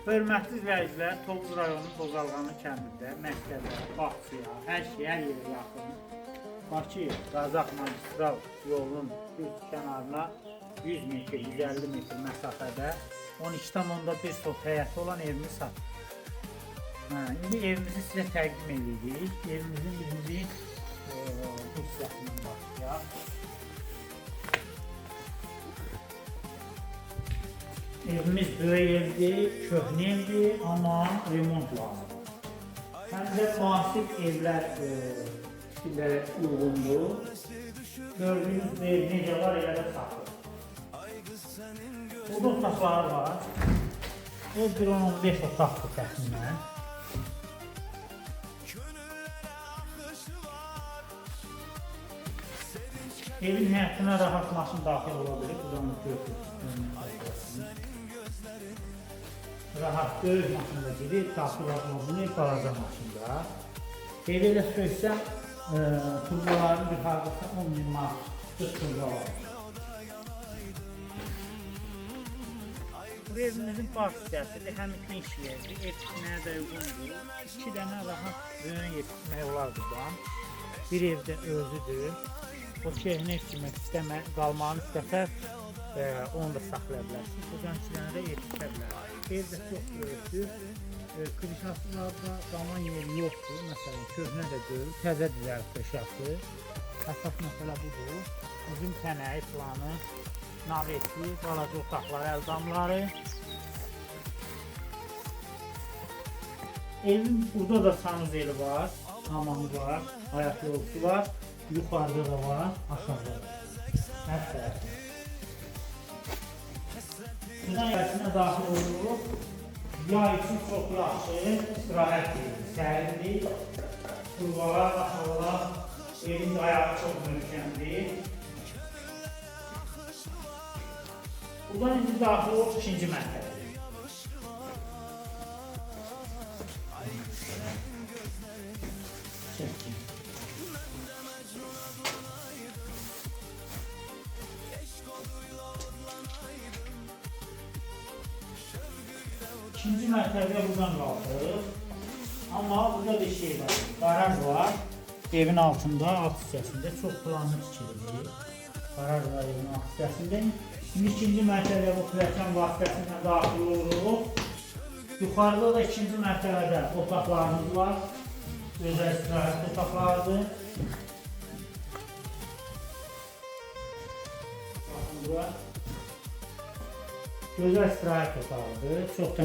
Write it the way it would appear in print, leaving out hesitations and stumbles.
Hörmətli izləyicilər, Tovuz rayonunun Bozalğanlı kəndində məktəbə, bağçaya, hər yerə yaxın Bakı Qazax magistral yolunun düz kənarına 100 metr, 150 metr məsafədə 12,1 sot həyəti olan evimiz satılır. İndi evimizi sizə təqdim edirik. Evimizin birinci hissəsindən başlayaq. Evimiz böyük evdir, köhnə evdir, amma remont lazımdır. Həm də müasir evlər stillərə uyğundur. Gördüyünüz ev necə var, elə də satılır. Burada otaqlar var. O 1-15 otaqdır təxminən. Evin həyətinə rahat maşın daxil ola bilir. Buradan görürsünüz. Rahat böyük maşında girir, daxil olmalı, balaca maşında. Ev elə söksəm, turbaların bir harcısı 10.000 manat turba var. Bu evimizin baş hissəsidir, həm ikinci yerdir, ev tikməyə də uyğundur. 2 dənə rahat böyük ev tikmək olar buradan. Bir evdə özüdür. O köhnə tikmək istəmək, qalmağını istəsəz, onu da saxlaya bilərsiniz. Buradan 2 dənə də ev tikə bilərsiniz. Ev də çox böyükdür. Krişasılarda qalan yeri yoxdur. Məsələn, köhnə də deyil, təzə düzəlib krişası. Əsas məsələ budur. Uzun tənəyi planı, naveti, balaca otaqları, əldamları. Evin burada da sanuzeli var, hamamı var, həyat yolcusu var. Yuxarıda da var, aşağıda da var. Hətta. Buradan yersinə daxil oluruq. Yay üçün çox yaxşı, istirahət edilir, sərindir. Turbalar, aşağılar, evin ayağı çox möhkəmdir. Buradan indi daxil oluq ikinci mərtəbəyə. İkinci mərtəbəyə buradan qalxırıq. Amma burada bir şey var. Garaj var. Evin altında, alt hissəsində çox planlı tikilidir. Garaj var evin alt hissəsində. Şimdi ikinci mərtəbəyə bu pilləkən vasitəsilə daxil oluruq. Yuxarıda da ikinci mərtəbədə otaqlarımız var. Özəl istirahət otaqlarıdır. Baxın bura. Gözəl istirahət otağıdır. Çox da